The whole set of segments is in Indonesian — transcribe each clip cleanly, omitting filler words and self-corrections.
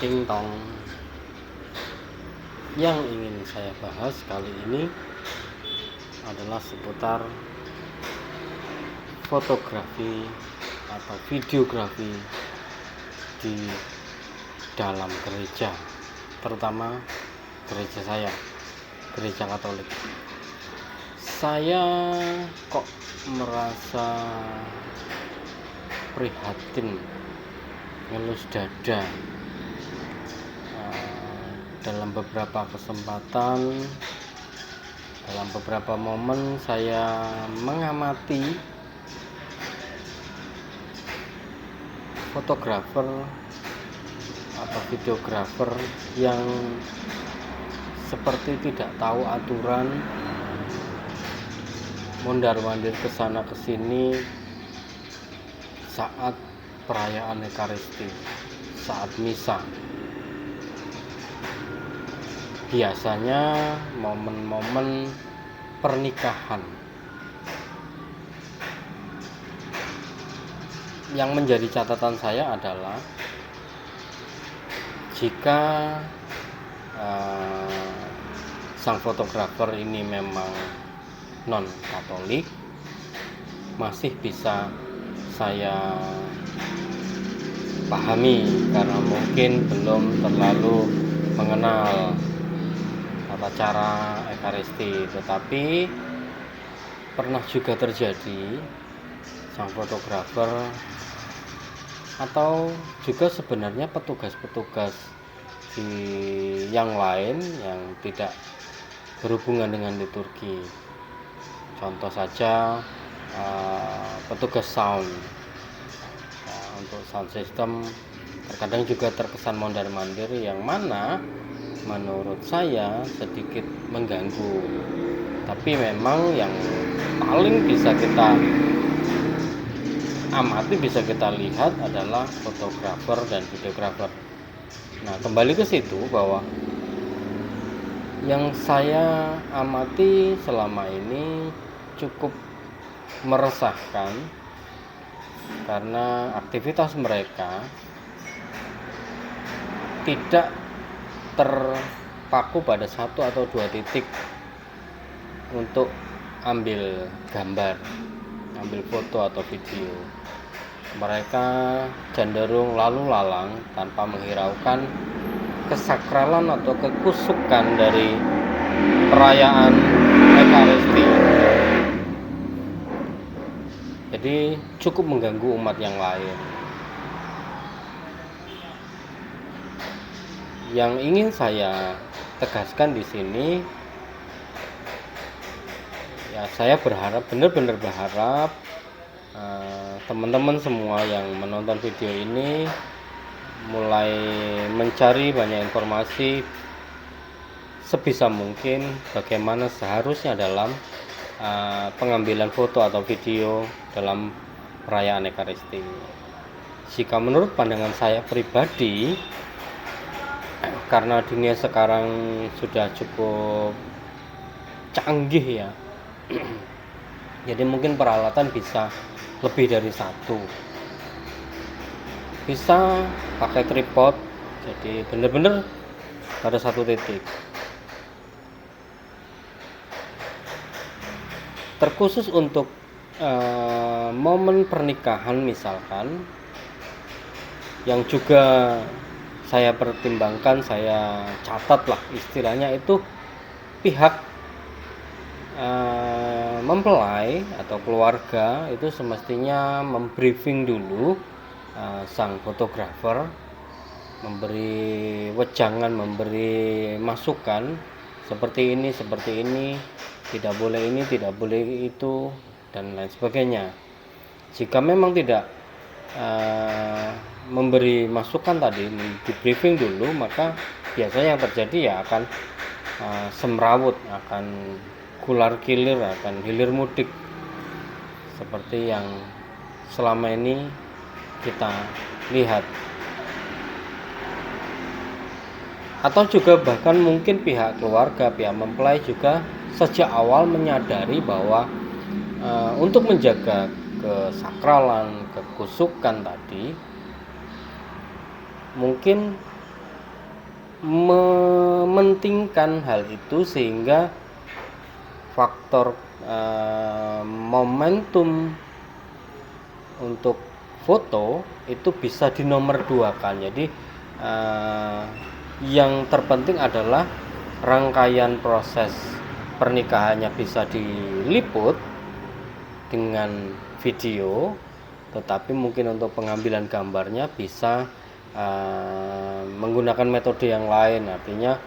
Ting tong. Yang ingin saya bahas kali ini adalah seputar fotografi atau videografi di dalam gereja, terutama gereja saya, gereja Katolik. Saya kok merasa prihatin, ngelus dada dalam beberapa kesempatan, dalam beberapa momen saya mengamati fotografer atau videografer yang seperti tidak tahu aturan, mondar-mandir kesana kesini saat perayaan Ekaristi, saat misa. Biasanya momen-momen pernikahan. Yang menjadi catatan saya adalah jika sang fotografer ini memang non Katolik, masih bisa saya pahami karena mungkin belum terlalu mengenal tata cara Ekaristi. Tetapi pernah juga terjadi sang fotografer atau juga sebenarnya petugas-petugas di yang lain yang tidak berhubungan dengan liturgi. Contoh saja petugas sound. Untuk sound system terkadang juga terkesan mondar-mandir, yang mana menurut saya sedikit mengganggu. Tapi memang yang paling bisa kita amati, bisa kita lihat adalah fotografer dan videografer. Nah, kembali ke situ bahwa yang saya amati selama ini cukup meresahkan karena aktivitas mereka tidak terpaku pada satu atau dua titik untuk ambil gambar, ambil foto atau video. Mereka cenderung lalu lalang tanpa menghiraukan kesakralan atau kekusukan dari perayaan Ekaristi. Jadi cukup mengganggu umat yang lain. Yang ingin saya tegaskan di sini, ya saya berharap, benar-benar berharap teman-teman semua yang menonton video ini mulai mencari banyak informasi sebisa mungkin bagaimana seharusnya dalam pengambilan foto atau video dalam perayaan Ekaristi. Jika menurut pandangan saya pribadi, karena dunia sekarang sudah cukup canggih ya, jadi mungkin peralatan bisa lebih dari satu, bisa pakai tripod, jadi benar-benar pada satu titik. Terkhusus untuk momen pernikahan misalkan, yang juga saya pertimbangkan, saya catat lah istilahnya, itu pihak mempelai atau keluarga itu semestinya membriefing dulu sang fotografer, memberi wejangan, memberi masukan seperti ini, tidak boleh ini, tidak boleh itu, dan lain sebagainya. Jika memang tidak memberi masukan tadi, di briefing dulu, maka biasanya yang terjadi ya akan semrawut, akan gular gilir, akan hilir mudik seperti yang selama ini kita lihat. Atau juga bahkan mungkin pihak keluarga, pihak mempelai juga sejak awal menyadari bahwa untuk menjaga kesakralan, kekusukan tadi, mungkin mementingkan hal itu sehingga faktor momentum untuk foto itu bisa dinomor duakan. Jadi yang terpenting adalah rangkaian proses pernikahannya bisa diliput dengan video, tetapi mungkin untuk pengambilan gambarnya bisa menggunakan metode yang lain, artinya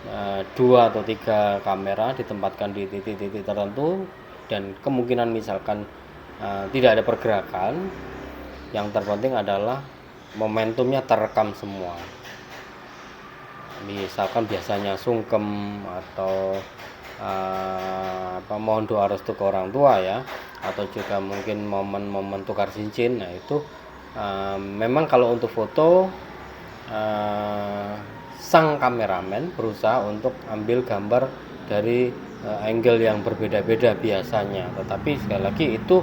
2 atau 3 kamera ditempatkan di titik-titik tertentu dan kemungkinan misalkan tidak ada pergerakan, yang terpenting adalah momentumnya terekam semua. Misalkan biasanya sungkem atau mohon doa restu ke orang tua ya, atau juga mungkin momen-momen tukar cincin. Nah itu memang kalau untuk foto sang kameramen berusaha untuk ambil gambar dari angle yang berbeda-beda biasanya, tetapi sekali lagi itu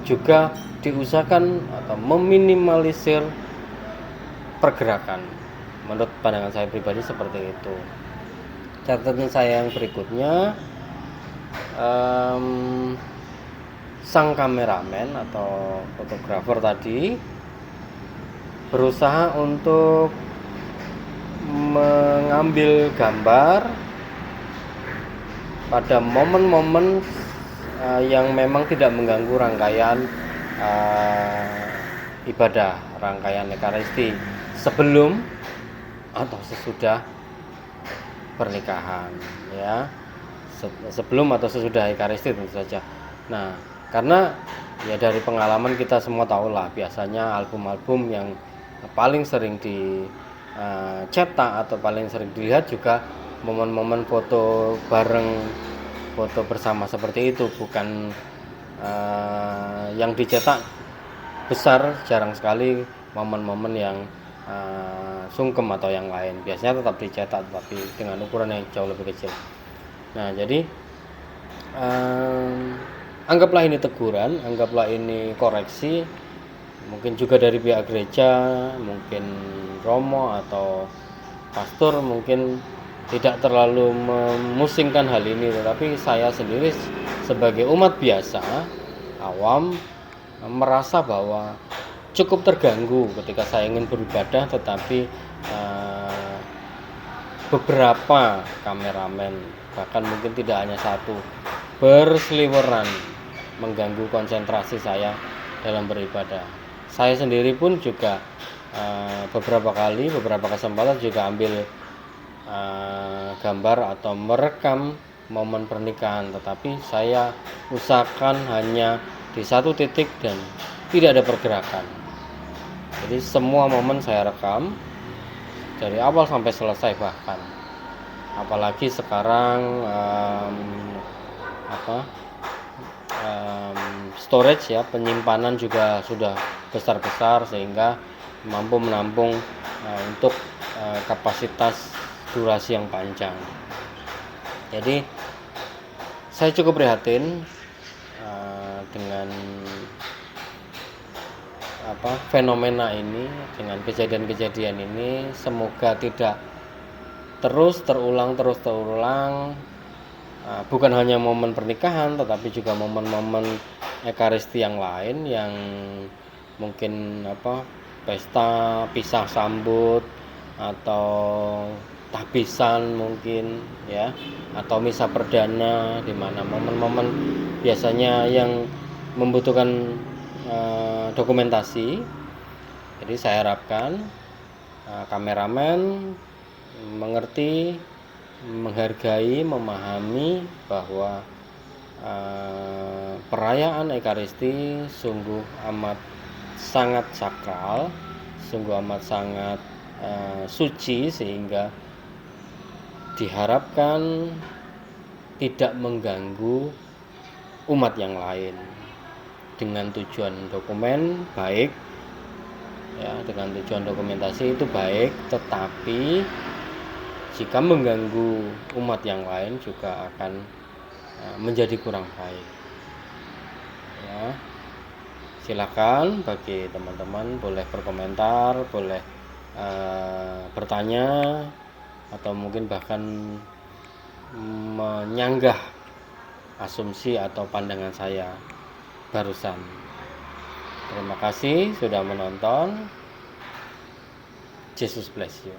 juga diusahakan atau meminimalisir pergerakan. Menurut pandangan saya pribadi seperti itu. Catatan saya yang berikutnya, sang kameramen atau fotografer tadi berusaha untuk mengambil gambar pada momen-momen yang memang tidak mengganggu rangkaian ibadah, rangkaian ekaristi sebelum atau sesudah pernikahan ya, sebelum atau sesudah ekaristi tentu saja. Nah, karena ya dari pengalaman kita semua tahulah, biasanya album-album yang paling sering dicetak atau paling sering dilihat juga momen-momen foto bareng, foto bersama seperti itu, bukan yang dicetak besar, jarang sekali momen-momen yang sungkem atau yang lain. Biasanya tetap dicetak tapi dengan ukuran yang jauh lebih kecil. Nah, jadi anggaplah ini teguran, anggaplah ini koreksi, mungkin juga dari pihak gereja, mungkin romo atau pastor mungkin tidak terlalu memusingkan hal ini, tetapi saya sendiri sebagai umat biasa awam merasa bahwa cukup terganggu ketika saya ingin beribadah tetapi beberapa kameramen, bahkan mungkin tidak hanya satu, berseliweran mengganggu konsentrasi saya dalam beribadah. Saya sendiri pun juga beberapa kesempatan juga ambil gambar atau merekam momen pernikahan, tetapi saya usahakan hanya di satu titik dan tidak ada pergerakan. Jadi semua momen saya rekam dari awal sampai selesai, bahkan apalagi sekarang storage ya, penyimpanan juga sudah besar-besar sehingga mampu menampung untuk kapasitas durasi yang panjang. Jadi saya cukup prihatin dengan fenomena ini, dengan kejadian-kejadian ini. Semoga tidak terus terulang, bukan hanya momen pernikahan tetapi juga momen-momen ekaristi yang lain yang mungkin pesta pisah sambut atau tahbisan mungkin ya, atau misa perdana, di mana momen-momen biasanya yang membutuhkan dokumentasi. Jadi saya harapkan kameramen mengerti, menghargai, memahami bahwa perayaan ekaristi sungguh amat sangat sakral, sungguh amat sangat suci, sehingga diharapkan tidak mengganggu umat yang lain dengan tujuan dokumen baik ya, dengan tujuan dokumentasi itu baik, tetapi jika mengganggu umat yang lain juga akan menjadi kurang baik ya. Silakan bagi teman-teman boleh berkomentar, boleh bertanya atau mungkin bahkan menyanggah asumsi atau pandangan saya barusan. Terima kasih sudah menonton. Jesus bless you.